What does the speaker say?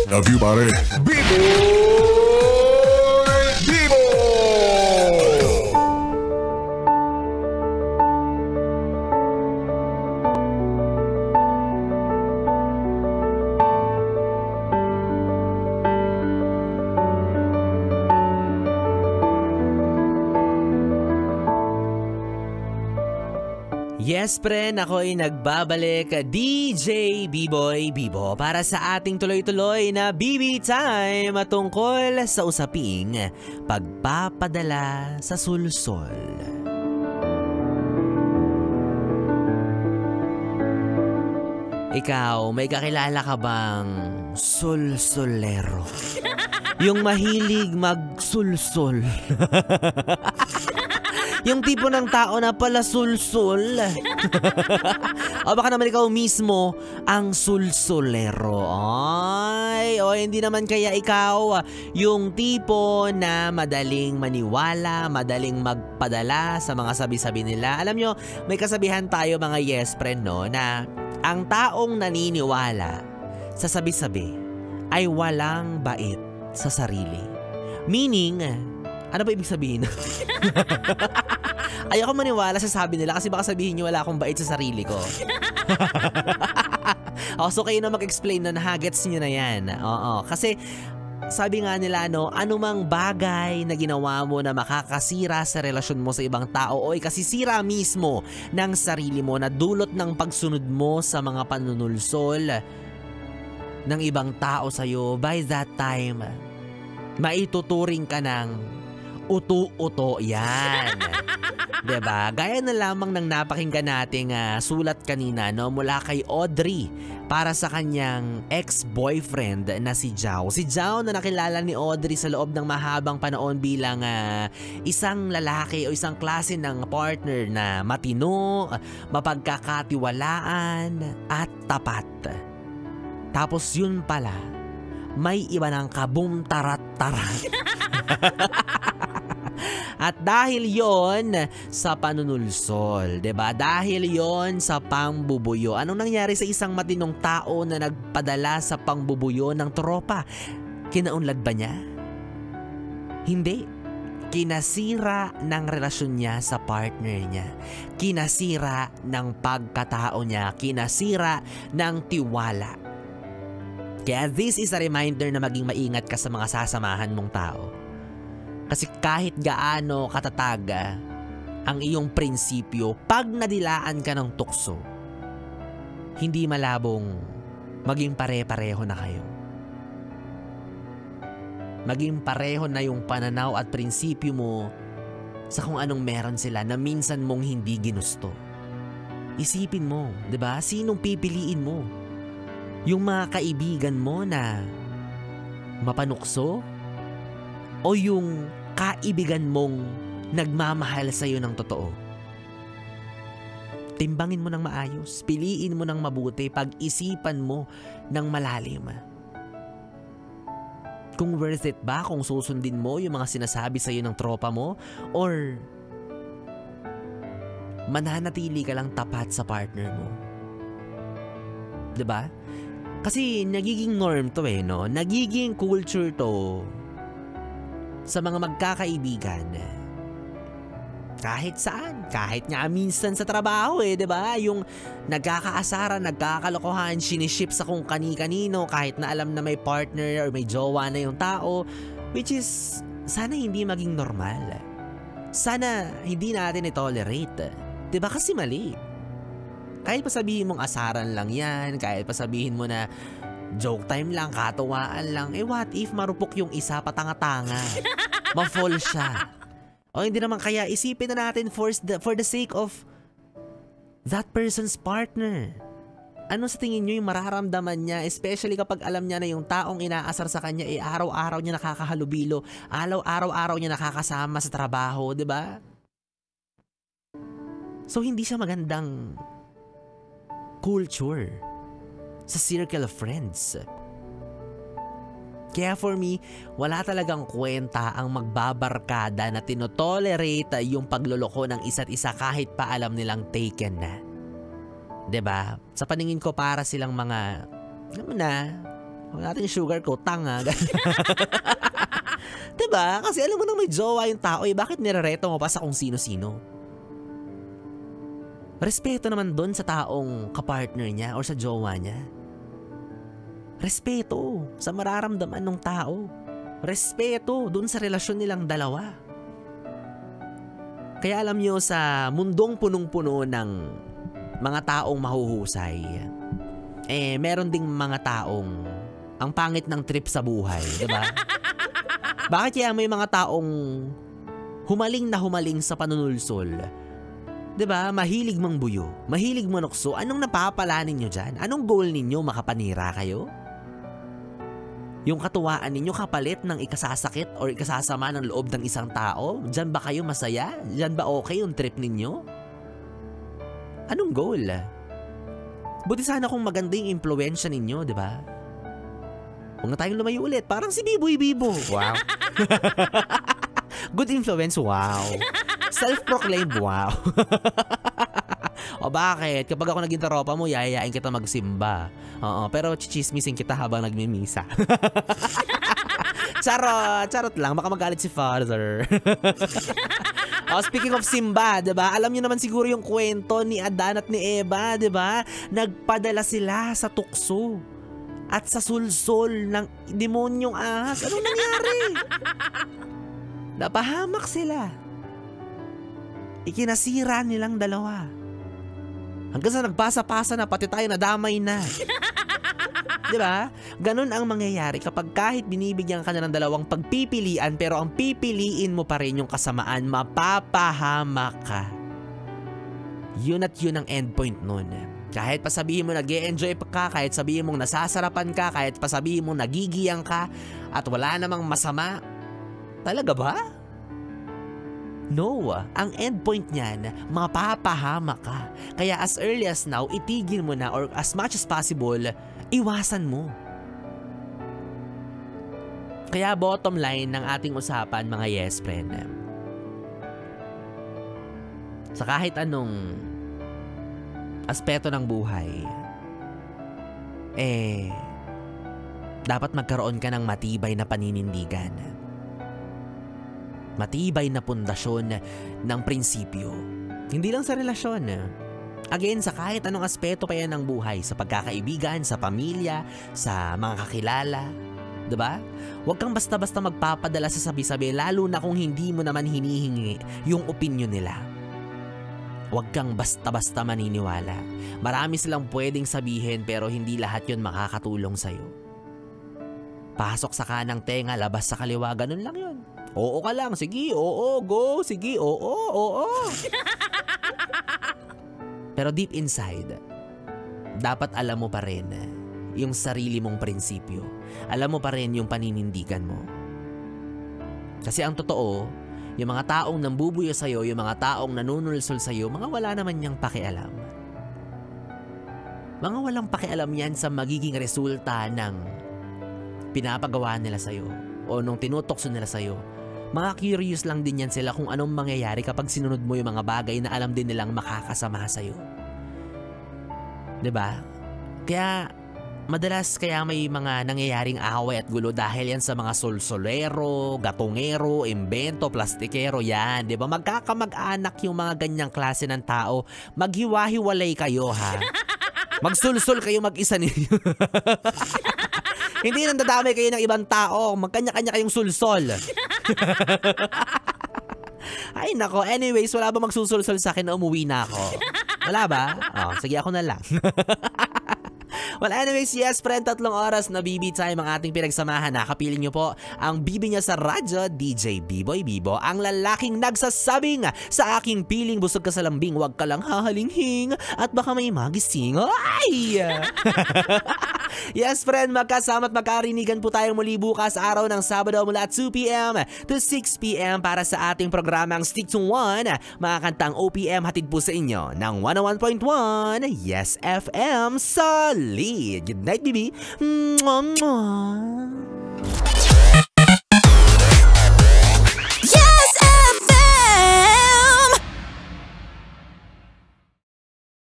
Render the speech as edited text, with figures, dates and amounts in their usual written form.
Love you, pare. Bibo! Yes, friend, ako'y nagbabalik, DJ B-Boy Bibo, para sa ating tuloy-tuloy na BB Time tungkol sa usaping pagpapadala sa sulsol. Ikaw, may kakilala ka bang sulsolero? Yung mahilig magsulsol. Yung tipo ng tao na pala sulsul. O baka naman ikaw mismo ang sulsolero. Ay, o hindi naman kaya ikaw yung tipo na madaling maniwala, madaling magpadala sa mga sabi-sabi nila. Alam nyo, may kasabihan tayo mga yes friend, no, na ang taong naniniwala sa sabi-sabi ay walang bait sa sarili. Meaning, ano ba ibig sabihin? Ayoko maniwala sa sabi nila kasi baka sabihin nyo wala akong bait sa sarili ko. So kayo na mag-explain na nahagets nyo na yan. Oo, kasi sabi nga nila, no, anumang bagay na ginawa mo na makakasira sa relasyon mo sa ibang tao o ikasisira mismo ng sarili mo na dulot ng pagsunod mo sa mga panunulsol ng ibang tao sa'yo, by that time, maituturing ka ng uto-uto yan. Diba? Gaya na lamang ng napakinggan nating sulat kanina, no, mula kay Audrey para sa kanyang ex-boyfriend na si Jao. Si Jao na nakilala ni Audrey sa loob ng mahabang panahon bilang isang lalaki o isang klase ng partner na matino, mapagkakatiwalaan at tapat. Tapos yun pala, may iba ng kabum tarat-tarat. At dahil yon sa panunulsol, 'di ba? Dahil yon sa pangbubuyo. Anong nangyari sa isang matinong tao na nagpadala sa pangbubuyo ng tropa? Kinaunlad ba niya? Hindi. Kinasira ng relasyon niya sa partner niya. Kinasira ng pagkatao niya. Kinasira ng tiwala. Kaya this is a reminder na maging maingat ka sa mga sasamahan mong tao. Kasi kahit gaano katatag ang iyong prinsipyo, pag nadilaan ka ng tukso, hindi malabong maging pare-pareho na kayo. Maging pareho na yung pananaw at prinsipyo mo sa kung anong meron sila na minsan mong hindi ginusto. Isipin mo, 'di ba? Sinong pipiliin mo? Yung mga kaibigan mo na mapanukso? O yung kaibigan mong nagmamahal sa'yo ng totoo? Timbangin mo ng maayos, piliin mo ng mabuti, pag-isipan mo ng malalim. Kung worth it ba kung susundin mo yung mga sinasabi sa'yo ng tropa mo, or mananatili ka lang tapat sa partner mo? 'Di ba? Kasi nagiging norm to no? Nagiging culture to sa mga magkakaibigan. Kahit saan, kahit nga minsan sa trabaho 'di ba? Yung nagkakaasaran, nagkakalokohan, siniship sa kung kani-kanino kahit na alam na may partner or may jowa na yung tao, which is sana hindi maging normal. Sana hindi natin i-tolerate. 'Di ba? Kasi mali. Kahit pa sabihin mong asaran lang 'yan, kahit pa sabihin mo na joke time lang, katuwaan lang, what if marupok yung isa, patanga-tanga, ma-fall siya? O hindi naman kaya isipin na natin for the sake of that person's partner. Ano sa tingin nyo yung mararamdaman niya, especially kapag alam niya na yung taong inaasar sa kanya araw-araw niya nakakahalubilo, araw-araw niya nakakasama sa trabaho, 'di ba? So hindi siya magandang culture sa circle of friends. Kaya for me, wala talagang kwenta ang magbabarkada na tinotolerate yung pagloloko ng isa't isa kahit pa alam nilang taken na. 'Di ba? Sa paningin ko para silang mga, alam mo na, Huwag natin sugar coat, tanga. Diba? Kasi alam mo nang may jowa yung tao, bakit nirereto mo pa sa kung sino-sino? Respeto naman doon sa taong kapartner niya or sa jowa niya. Respeto sa mararamdaman ng tao. Respeto doon sa relasyon nilang dalawa. Kaya alam nyo, sa mundong punong-puno ng mga taong mahuhusay, meron ding mga taong ang pangit ng trip sa buhay, diba? Bakit kaya may mga taong humaling sa panunulsol? Diba? Mahilig mangbuyo, mahilig manukso. Anong napapala ninyo dyan? Anong goal ninyo? Makapanira kayo? Yung katuwaan ninyo kapalit ng ikasasakit or ikasasama ng loob ng isang tao? Diyan ba kayo masaya? Diyan ba okay yung trip ninyo? Anong goal? Buti sana kung maganda yung impluensya ninyo, di ba? Huwag na tayong lumayo ulit. Parang si Biboy Bibo. Wow. Good influence, wow. Self-proclaimed, wow. O bakit? Kapag ako naging taropa mo, yayayain kita magsimba. Oo, pero chichismisin kita habang nagmimisa. Charot lang. Baka magalit si Father. Speaking of simba, diba? Alam niyo naman siguro yung kwento ni Adan at ni Eva, diba? Nagpadala sila sa tukso at sa sulsol ng demonyong ahas. Anong nangyari? Napahamak sila. Ikinasira nilang dalawa. Hanggang sa nagpasa-pasa na, pati tayo nadamay na. Diba? Ganun ang mangyayari kapag kahit binibigyan ka na ng dalawang pagpipilian pero ang pipiliin mo pa rin yung kasamaan, mapapahamak ka. Yun at yun ang endpoint nun. Kahit pa sabihin mo nag-e-enjoy ka, kahit sabihin mong nasasarapan ka, kahit pa sabihin mong nagigiyang ka at wala namang masama, talaga ba? No, ang endpoint niyan, mapapahamak ka. Kaya as early as now, itigil mo na or as much as possible, iwasan mo. Kaya bottom line ng ating usapan, mga yes friend, sa kahit anong aspeto ng buhay, dapat magkaroon ka ng matibay na paninindigan. Matibay na pundasyon ng prinsipyo. Hindi lang sa relasyon. Again, sa kahit anong aspeto pa yan ng buhay, sa pagkakaibigan, sa pamilya, sa mga kakilala. Diba? Huwag kang basta-basta magpapadala sa sabi-sabi, lalo na kung hindi mo naman hinihingi yung opinion nila. Huwag kang basta-basta maniniwala. Marami silang pwedeng sabihin pero hindi lahat yun makakatulong sa'yo. Pasok sa kanang tenga, labas sa kaliwa, ganun lang yun. Oo ka lang, sige, oo, go, sige, oo. Pero deep inside, dapat alam mo pa rin yung sarili mong prinsipyo. Alam mo pa rin yung paninindigan mo. Kasi ang totoo, yung mga taong nambubuyo sa'yo, yung mga taong nanunulsol sa'yo, mga wala naman niyang pakialam. Mga walang pakialam yan sa magiging resulta ng pinapagawa nila sa'yo o nung tinutokso nila sa'yo. Mga curious lang din yan sila kung anong mangyayari kapag sinunod mo yung mga bagay na alam din nilang makakasama sa'yo. Diba? Kaya madalas kaya may mga nangyayaring away at gulo dahil yan sa mga solsolero, gatongero, imbento, plastikero, yan. Diba? Magkakamag-anak yung mga ganyang klase ng tao. Maghiwa-hiwalay kayo, ha? Magsulsol kayo mag-isa ninyo. Hindi nang dadamay kayo ng ibang tao. Magkanya-kanya kayong sulsol. Ay nako, anyways, wala ba magsusulsol sa akin na umuwi na ako? Wala ba? Sige ako na lang. Well, anyways, yes friend, 3 oras na BB time ang ating pinagsamahan. Nakapiling nyo po ang BB niya sa radyo, DJ Biboy Bibo, ang lalaking nagsasabing sa aking piling busog ka sa lambing, wag ka lang hahalinghing at baka may magising. Ay! Yes friend, magkasama at magkarinigan po tayong muli bukas araw ng Sabado mula 2 p.m. to 6 p.m. para sa ating programang Stick to One. Mga kantang OPM hatid po sa inyo ng 101.1 Yes FM Solid. Good night, baby. Mwah, mwah.